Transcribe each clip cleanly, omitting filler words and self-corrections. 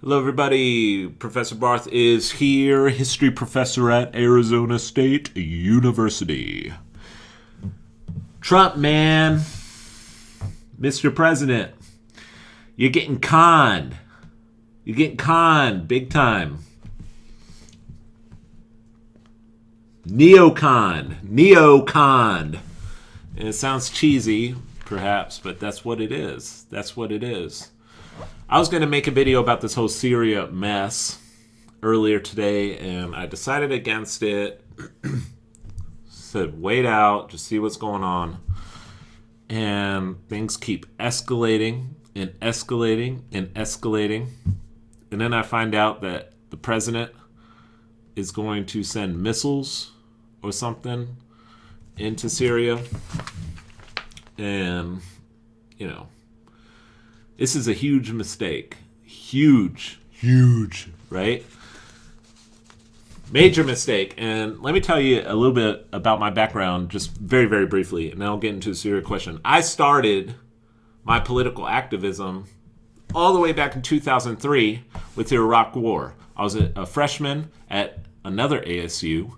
Hello, everybody. Professor Barth is here, history professor at Arizona State University. Trump, man, Mr. President, you're getting conned. You're getting conned big time. Neoconned. And it sounds cheesy, perhaps, but that's what it is. That's what it is. I was going to make a video about this whole Syria mess earlier today, and I decided against it. Said, wait out, just see what's going on. And things keep escalating and escalating and escalating. And then I find out that the president is going to send missiles or something into Syria. And, this is a huge mistake. Huge, right? Major mistake. And let me tell you a little bit about my background, just very, very briefly, and then I'll get into a serious question. I started my political activism all the way back in 2003 with the Iraq War. I was a freshman at another ASU,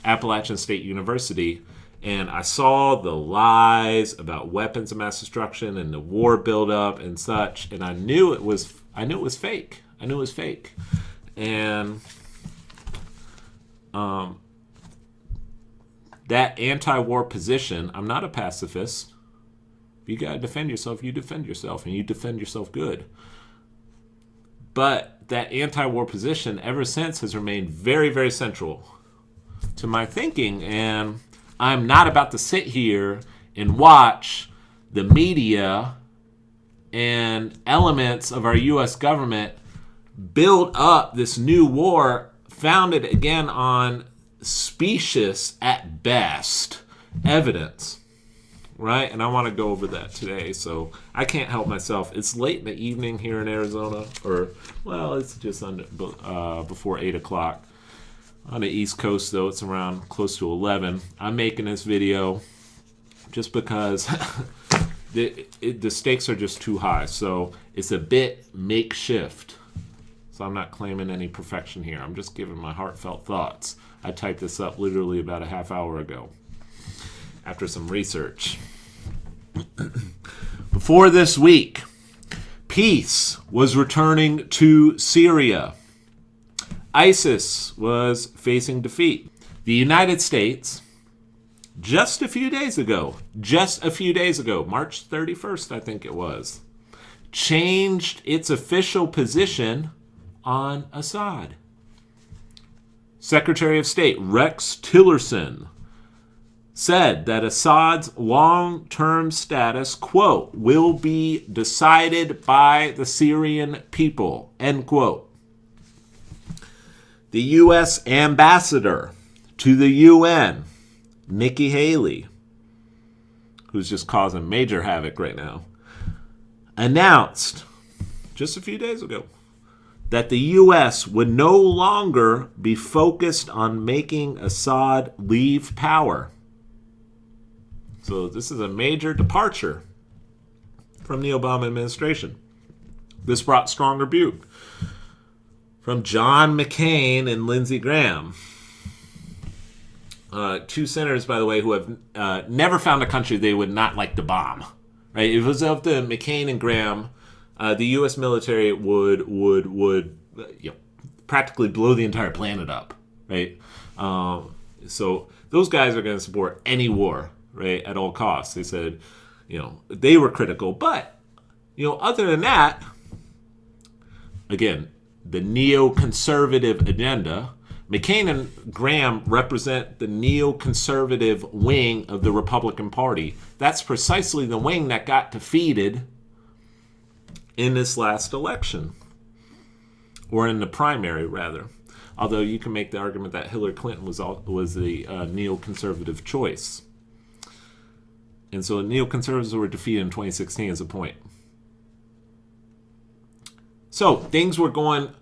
Appalachian State University, and I saw the lies about weapons of mass destruction and the war buildup and such, and I knew it was fake. And that anti-war position, I'm not a pacifist. If you gotta defend yourself, you defend yourself, and you defend yourself good. But that anti-war position ever since has remained very, very central to my thinking, and I'm not about to sit here and watch the media and elements of our U.S. government build up this new war founded again on specious, at best, evidence, right? And I want to go over that today, so I can't help myself. It's late in the evening here in Arizona, it's just before 8 o'clock. On the East Coast, though, it's around close to 11. I'm making this video just because the stakes are just too high. So it's a bit makeshift. So I'm not claiming any perfection here. I'm just giving my heartfelt thoughts. I typed this up literally about a half hour ago after some research. Before this week, peace was returning to Syria. ISIS was facing defeat. The United States, just a few days ago, March 31st, I think it was, changed its official position on Assad. Secretary of State Rex Tillerson said that Assad's long-term status, quote, will be decided by the Syrian people, end quote. The U.S. ambassador to the UN, Nikki Haley, who's just causing major havoc right now, announced just a few days ago that the U.S. would no longer be focused on making Assad leave power. So this is a major departure from the Obama administration. This brought strong rebuke from John McCain and Lindsey Graham, two senators, by the way, who have never found a country they would not like to bomb. Right? If it was up to McCain and Graham, the U.S. military would practically blow the entire planet up. Right? So those guys are going to support any war, right, at all costs. They said, they were critical, but other than that, again, the neoconservative agenda. McCain and Graham represent the neoconservative wing of the Republican Party. That's precisely the wing that got defeated in this last election, or in the primary, rather. Although you can make the argument that Hillary Clinton was the neoconservative choice. And so neoconservatives were defeated in 2016 as a point. So things were going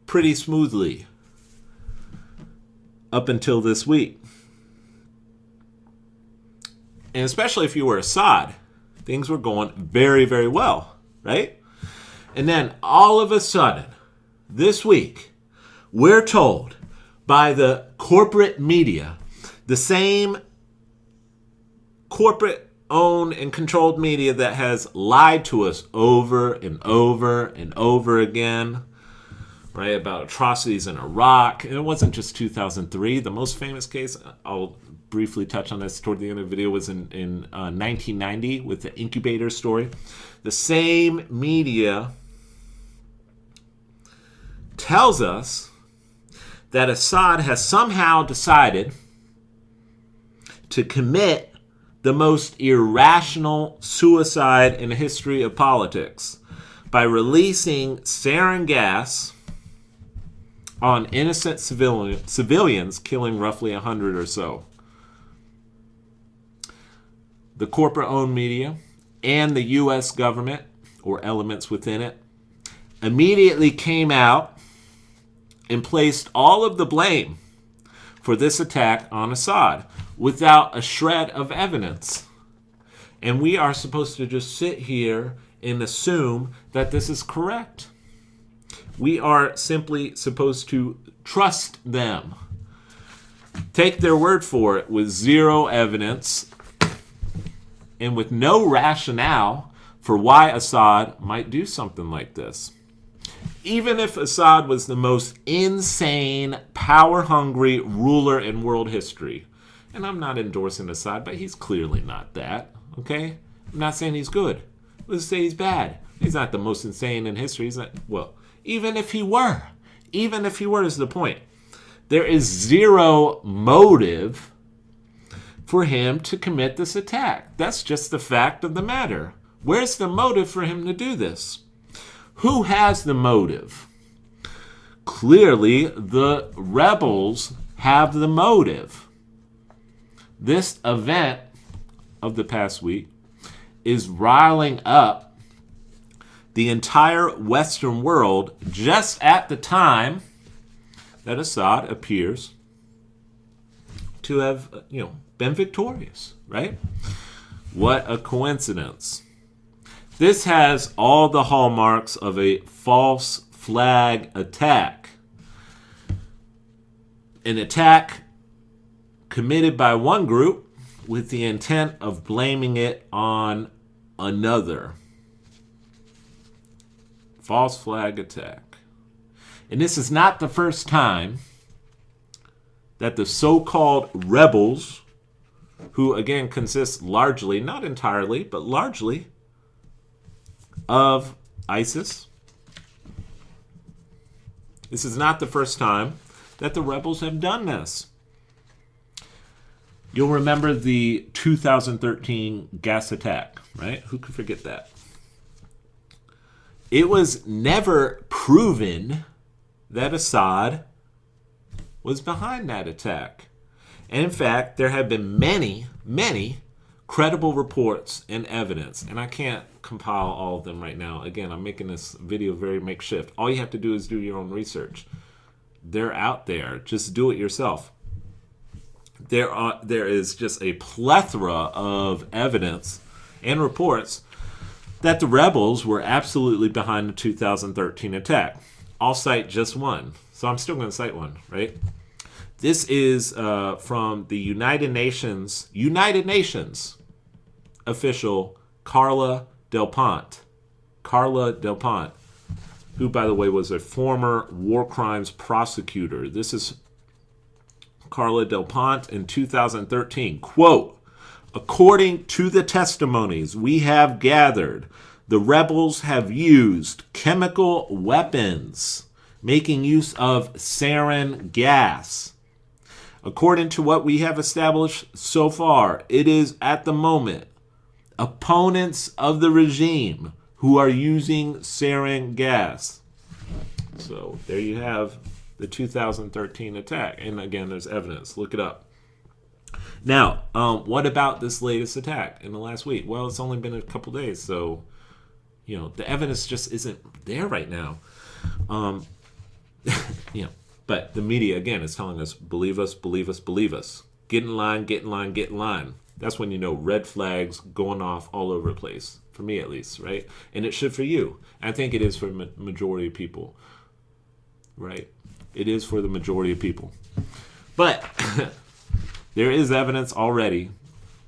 pretty smoothly up until this week. And especially if you were Assad, things were going very, very well, right? And then all of a sudden, this week, we're told by the corporate media, the same corporate-owned and controlled media that has lied to us over and over and over again, right, about atrocities in Iraq. And it wasn't just 2003. The most famous case, I'll briefly touch on this toward the end of the video, was in 1990 with the incubator story. The same media tells us that Assad has somehow decided to commit the most irrational suicide in the history of politics by releasing sarin gas on innocent civilians, killing roughly 100 or so. The corporate-owned media and the U.S. government, or elements within it, immediately came out and placed all of the blame for this attack on Assad without a shred of evidence. And we are supposed to just sit here and assume that this is correct. We are simply supposed to trust them, take their word for it with zero evidence and with no rationale for why Assad might do something like this. Even if Assad was the most insane, power-hungry ruler in world history, and I'm not endorsing Assad, but he's clearly not that, okay? I'm not saying he's good. Let's say he's bad. He's not the most insane in history. He's not, well, even if he were is the point. There is zero motive for him to commit this attack. That's just the fact of the matter. Where's the motive for him to do this? Who has the motive? Clearly, the rebels have the motive. This event of the past week is riling up the entire Western world just at the time that Assad appears to have, been victorious, right? What a coincidence. This has all the hallmarks of a false flag attack. An attack committed by one group with the intent of blaming it on another. False flag attack. And this is not the first time that the so-called rebels, who again consist largely, not entirely, but largely, of ISIS. This is not the first time that the rebels have done this. You'll remember the 2013 gas attack, right? Who could forget that? It was never proven that Assad was behind that attack. And in fact, there have been many, many credible reports and evidence. And I can't compile all of them right now. Again, I'm making this video very makeshift. All you have to do is do your own research. They're out there. Just do it yourself. There is just a plethora of evidence and reports that the rebels were absolutely behind the 2013 attack. I'll cite just one. So I'm still going to cite one, right? This is from the United Nations official Carla Del Ponte. Carla Del Ponte, who, by the way, was a former war crimes prosecutor. This is Carla Del Ponte in 2013. Quote, according to the testimonies we have gathered, the rebels have used chemical weapons, making use of sarin gas. According to what we have established so far, it is at the moment opponents of the regime who are using sarin gas. So there you have the 2013 attack. And again, there's evidence. Look it up. Now, what about this latest attack in the last week? Well, it's only been a couple days, so the evidence just isn't there right now. But the media again is telling us, believe us, believe us, believe us. Get in line, get in line, get in line. That's when red flags going off all over the place. For me, at least, right? And it should for you. I think it is for majority of people. right? It is for the majority of people. But there is evidence already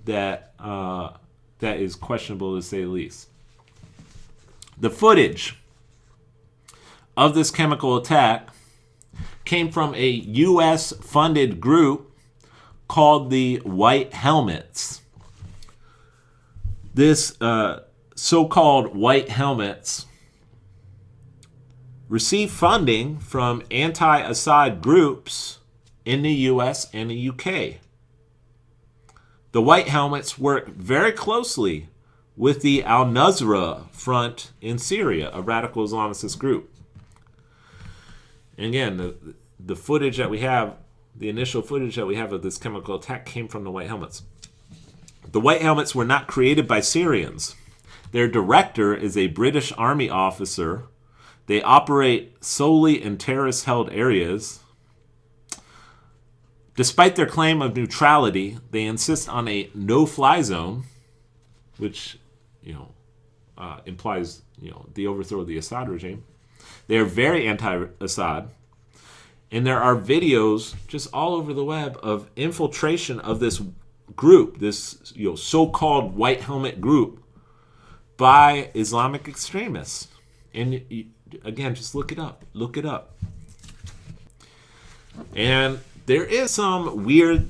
that that is questionable, to say the least. The footage of this chemical attack came from a U.S.-funded group called the White Helmets. This so-called White Helmets received funding from anti-Assad groups in the U.S. and the U.K. The White Helmets work very closely with the Al-Nusra Front in Syria, a radical Islamist group. And again, the footage that we have, the initial footage that we have of this chemical attack came from the White Helmets. The White Helmets were not created by Syrians. Their director is a British Army officer. They operate solely in terrorist-held areas. Despite their claim of neutrality, they insist on a no-fly zone, which, implies, the overthrow of the Assad regime. They are very anti-Assad. And there are videos just all over the web of infiltration of this group, this so-called White Helmet group, by Islamic extremists. And again, just look it up. Look it up. And there is some weird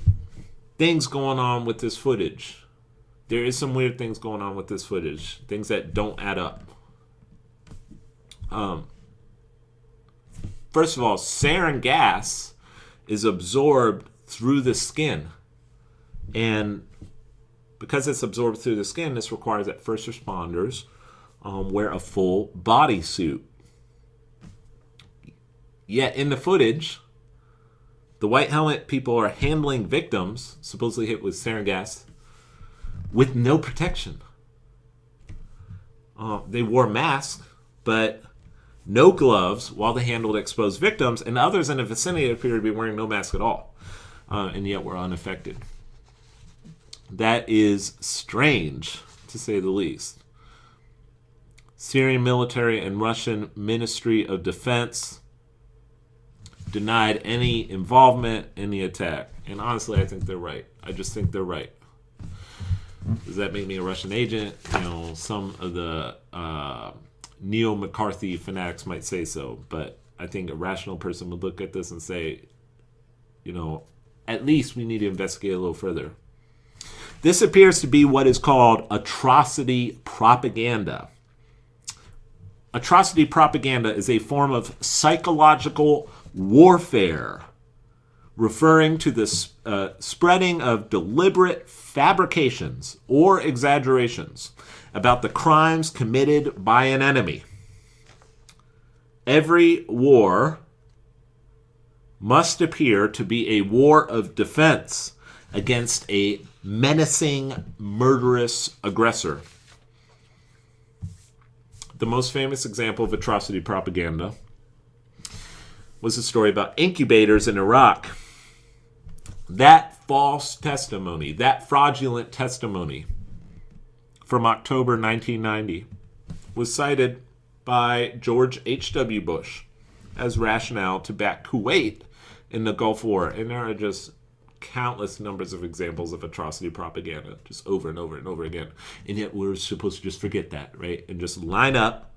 things going on with this footage. Things that don't add up. First of all, sarin gas is absorbed through the skin. And because it's absorbed through the skin, this requires that first responders wear a full bodysuit. Yet in the footage, the White Helmet people are handling victims, supposedly hit with sarin gas, with no protection. They wore masks, but no gloves while they handled exposed victims, and others in the vicinity appear to be wearing no mask at all, and yet were unaffected. That is strange, to say the least. Syrian military and Russian Ministry of Defense denied any involvement in the attack. And honestly, I think they're right. I just think they're right. Does that make me a Russian agent? Some of the neo-McCarthy fanatics might say so, but I think a rational person would look at this and say, at least we need to investigate a little further. This appears to be what is called atrocity propaganda. Atrocity propaganda is a form of psychological warfare referring to the spreading of deliberate fabrications or exaggerations about the crimes committed by an enemy. Every war must appear to be a war of defense against a menacing, murderous aggressor. The most famous example of atrocity propaganda was a story about incubators in Iraq. That false testimony, that fraudulent testimony from October 1990 was cited by George H.W. Bush as rationale to back Kuwait in the Gulf War. And there are just countless numbers of examples of atrocity propaganda, just over and over and over again. And yet we're supposed to just forget that, right? And just line up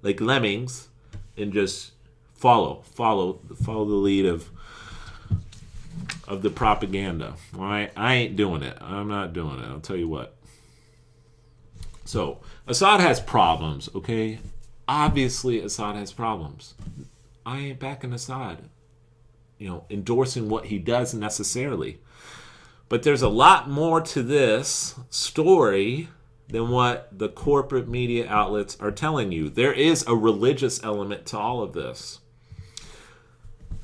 like lemmings and just follow the lead of the propaganda. All right? I ain't doing it. I'm not doing it. I'll tell you what. So, Assad has problems, okay? Obviously, Assad has problems. I ain't backing Assad, endorsing what he does necessarily. But there's a lot more to this story than what the corporate media outlets are telling you. There is a religious element to all of this.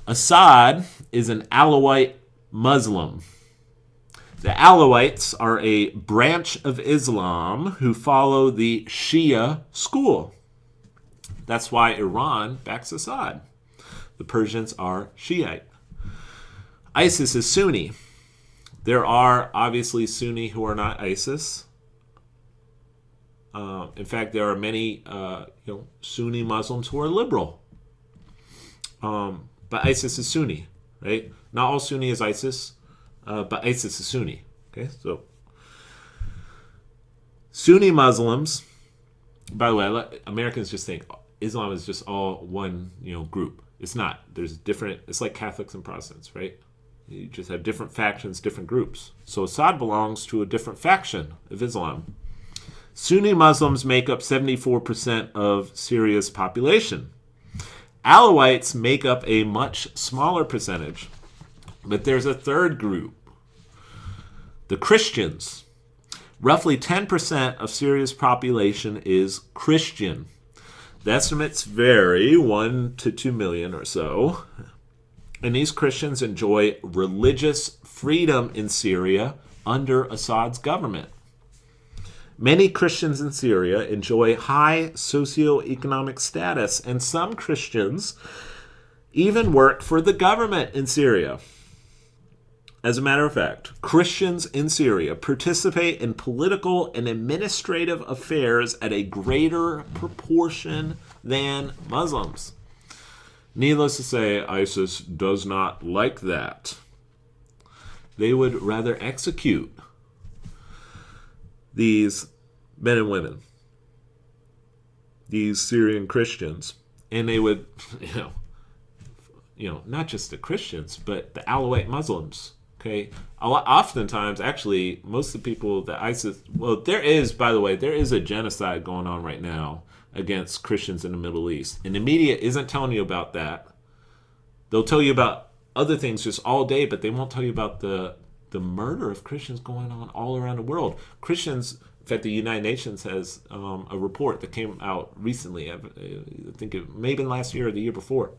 Assad is an Alawite Muslim. The Alawites are a branch of Islam who follow the Shia school. That's why Iran backs Assad. The Persians are Shiite. ISIS is Sunni. There are obviously Sunni who are not ISIS. In fact, there are many Sunni Muslims who are liberal. but ISIS is Sunni, right? Not all Sunni is ISIS, but ISIS is Sunni. Okay, so Sunni Muslims. By the way, Americans just think Islam is just all one, group. It's not. There's different. It's like Catholics and Protestants, right? You just have different factions, different groups. So Assad belongs to a different faction of Islam. Sunni Muslims make up 74% of Syria's population. Alawites make up a much smaller percentage. But there's a third group, the Christians. Roughly 10% of Syria's population is Christian. The estimates vary, 1 to 2 million or so. And these Christians enjoy religious freedom in Syria under Assad's government. Many Christians in Syria enjoy high socioeconomic status, and some Christians even work for the government in Syria. As a matter of fact, Christians in Syria participate in political and administrative affairs at a greater proportion than Muslims. Needless to say, ISIS does not like that. They would rather execute these men and women, these Syrian Christians, and they would, not just the Christians, but the Alawite Muslims. Okay, oftentimes, actually, most of the people that ISIS, there is a genocide going on right now against Christians in the Middle East, and the media isn't telling you about that. They'll tell you about other things just all day, but they won't tell you about the murder of Christians going on all around the world. Christians, in fact, the United Nations has a report that came out recently. I think it may have been last year or the year before.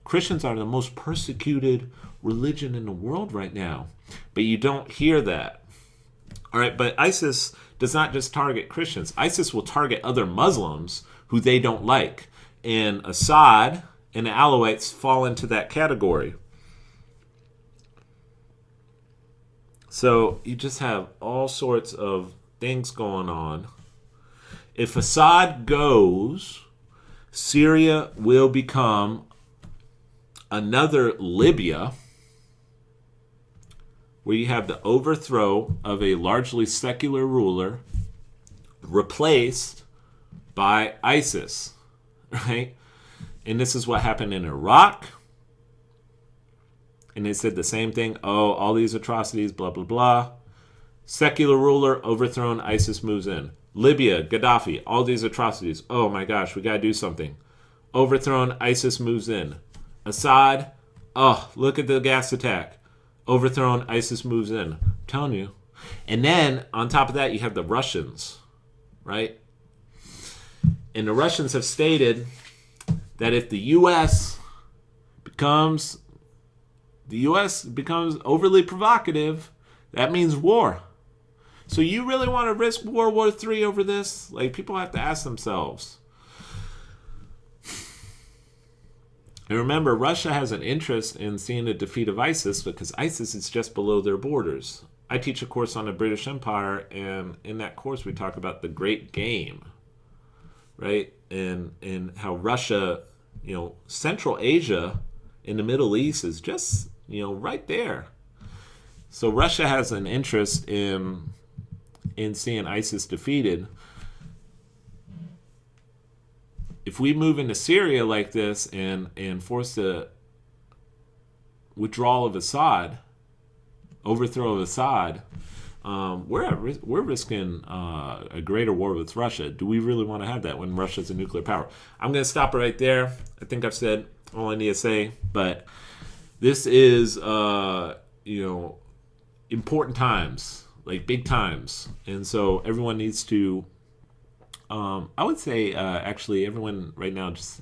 Christians are the most persecuted religion in the world right now, but you don't hear that. All right, but ISIS does not just target Christians. ISIS will target other Muslims who they don't like, and Assad and the Alawites fall into that category. So you just have all sorts of things going on. If Assad goes, Syria will become another Libya, where you have the overthrow of a largely secular ruler replaced by ISIS, right? And this is what happened in Iraq. And they said the same thing. Oh, all these atrocities, blah, blah, blah. Secular ruler overthrown, ISIS moves in. Libya, Gaddafi, all these atrocities. Oh my gosh, we got to do something. Overthrown, ISIS moves in. Assad, oh, look at the gas attack. Overthrown, ISIS moves in. I'm telling you. And then, on top of that, you have the Russians, right? And the Russians have stated that if the U.S. becomes overly provocative, that means war. So you really want to risk World War III over this? Like, people have to ask themselves. And remember, Russia has an interest in seeing the defeat of ISIS because ISIS is just below their borders. I teach a course on the British Empire, and in that course we talk about the Great Game, right? And how Russia, Central Asia in the Middle East is just, right there. So Russia has an interest in seeing ISIS defeated. If we move into Syria like this and force the withdrawal of Assad, overthrow of Assad, we're risking a greater war with Russia. Do we really want to have that when Russia's a nuclear power? I'm going to stop it right there. I think I've said all I need to say, but this is important times, like big times, and so everyone needs to. I would say actually everyone right now just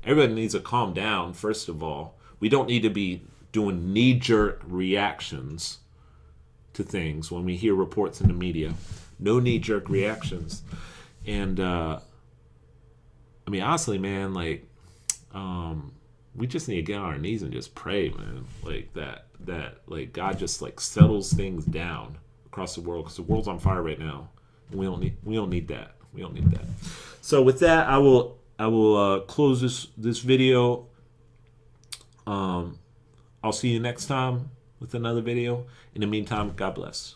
everyone needs to calm down. First of all, we don't need to be doing knee-jerk reactions to things when we hear reports in the media. No knee-jerk reactions. And honestly, man, we just need to get on our knees and just pray, man. Like that like God just settles things down across the world, because the world's on fire right now. We don't need that. We don't need that. So with that, I will I will close this video. I'll see you next time with another video. In the meantime, God bless.